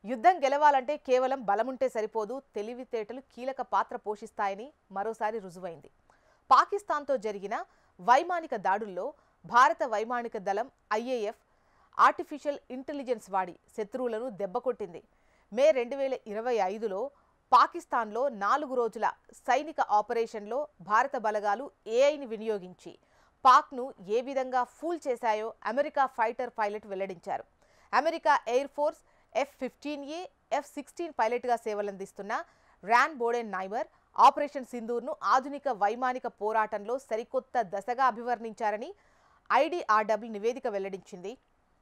యుద్ధం గెలవాలంటే కేవలం బలముంటే సరిపోదు, తెలివితేటలు కీలక పాత్ర పోషిస్తాయని మరోసారి రుజువైంది. పాకిస్తాన్తో జరిగిన వైమానిక దాడుల్లో భారత వైమానిక దళం ఐఏఎఫ్ ఆర్టిఫిషియల్ ఇంటెలిజెన్స్ వాడి శత్రువులను దెబ్బకొట్టింది. మే 2025లో పాకిస్తాన్లో 4 రోజుల సైనిక ఆపరేషన్లో భారత బలగాలు ఏఐని వినియోగించి పాక్ను ఏ విధంగా ఫూల్ చేశాయో అమెరికా ఫైటర్ పైలట్ వెల్లడించారు. America air force F-15A, F-16 పైలట్గా సేవలందిస్తున్న ర్యాన్ బోడెన్ నైమర్ ఆపరేషన్ సింధూర్ను ఆధునిక వైమానిక పోరాటంలో సరికొత్త దశగా అభివర్ణించారని IDRW నివేదిక వెల్లడించింది.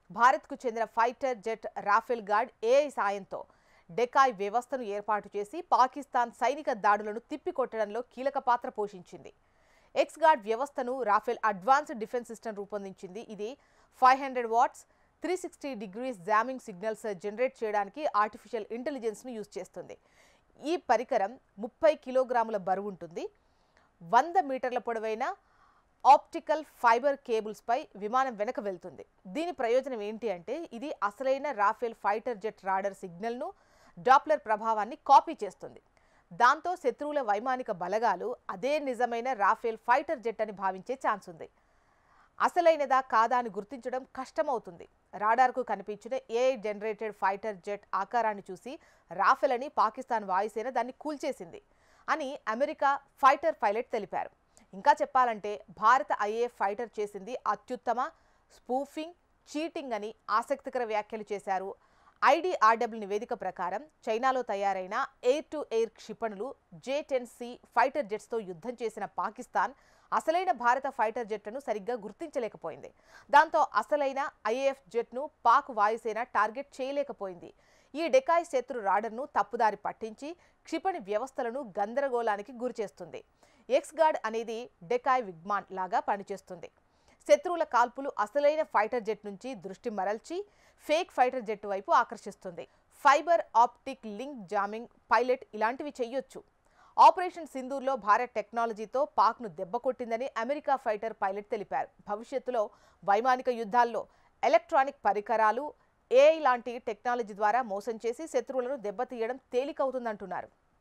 భారత్కు చెందిన fighter jet Rafale guard AI సాయంతో డెకాయ్ వ్యవస్థను ఏర్పాటు చేసి పాకిస్తాన్ సైనిక దాడులను తిప్పికొట్టడంలో కీలక పాత్ర పోషించింది. ఎక్స్-గార్డ్ వ్యవస్థను రాఫెల్ అడ్వాన్స్డ్ డిఫెన్స్ సిస్టమ్ రూపొందించింది. ఇది 500 watts 360 degrees jamming signals generate చేయడానికి ఆర్టిఫిషియల్ ఇంటెలిజెన్స్ను యూజ్ చేస్తుంది. ఈ పరికరం 30 కిలోగ్రాముల బరువు ఉంటుంది. 100 మీటర్ల పొడవైన ఆప్టికల్ ఫైబర్ కేబుల్స్పై విమానం వెనక వెళ్తుంది. దీని ప్రయోజనం ఏంటి అంటే ఇది అసలైన రాఫెల్ ఫైటర్ జెట్ రాడర్ సిగ్నల్ను డాప్లర్ ప్రభావాన్ని కాపీ చేస్తుంది. దాంతో శత్రువుల వైమానిక బలగాలు అదే నిజమైన రాఫెల్ ఫైటర్ జెట్ అని భావించే ఛాన్స్ ఉంది. అసలైనదా కాదా అని గుర్తించడం కష్టమవుతుంది. రాడార్కు కనిపించిన ఏఐ జనరేటెడ్ ఫైటర్ జెట్ ఆకారాన్ని చూసి రాఫెల్ అని పాకిస్తాన్ వాయుసేన దాన్ని కూల్చేసింది అని అమెరికా ఫైటర్ పైలట్ తెలిపారు. ఇంకా చెప్పాలంటే భారత ఐఏఎఫ్ ఫైటర్ చేసింది అత్యుత్తమ స్పూఫింగ్, చీటింగ్ అని ఆసక్తికర వ్యాఖ్యలు చేశారు. IDRW నివేదిక ప్రకారం చైనాలో తయారైన ఎయిర్ టు ఎయిర్ క్షిపణులు J-10C ఫైటర్ జెట్స్తో యుద్ధం చేసిన పాకిస్తాన్ అసలైన భారత ఫైటర్ జెట్లను సరిగ్గా గుర్తించలేకపోయింది. దాంతో అసలైన ఐఏఎఫ్ జెట్ను పాక్ వాయుసేన టార్గెట్ చేయలేకపోయింది. ఈ డెకాయ్ శత్రు రాడర్ను తప్పుదారి పట్టించి క్షిపణి వ్యవస్థలను గందరగోళానికి గురిచేస్తుంది. ఎక్స్-గార్డ్ అనేది డెకాయ్ విగ్మాన్ లాగా పనిచేస్తుంది. శత్రువుల కాల్పులు అసలైన ఫైటర్ జెట్ నుంచి దృష్టి మరల్చి ఫేక్ ఫైటర్ జెట్ వైపు ఆకర్షిస్తుంది. Fibre optic link jamming pilot ఇలాంటివి చెయ్యొచ్చు. ఆపరేషన్ సింధూర్లో భారత్ టెక్నాలజీతో పాక్ను దెబ్బకొట్టిందని అమెరికా ఫైటర్ పైలట్ తెలిపారు. భవిష్యత్తులో వైమానిక యుద్ధాల్లో ఎలక్ట్రానిక్ పరికరాలు, ఏఐ లాంటి టెక్నాలజీ ద్వారా మోసం చేసి శత్రువులను దెబ్బతీయడం తేలికవుతుందంటున్నారు.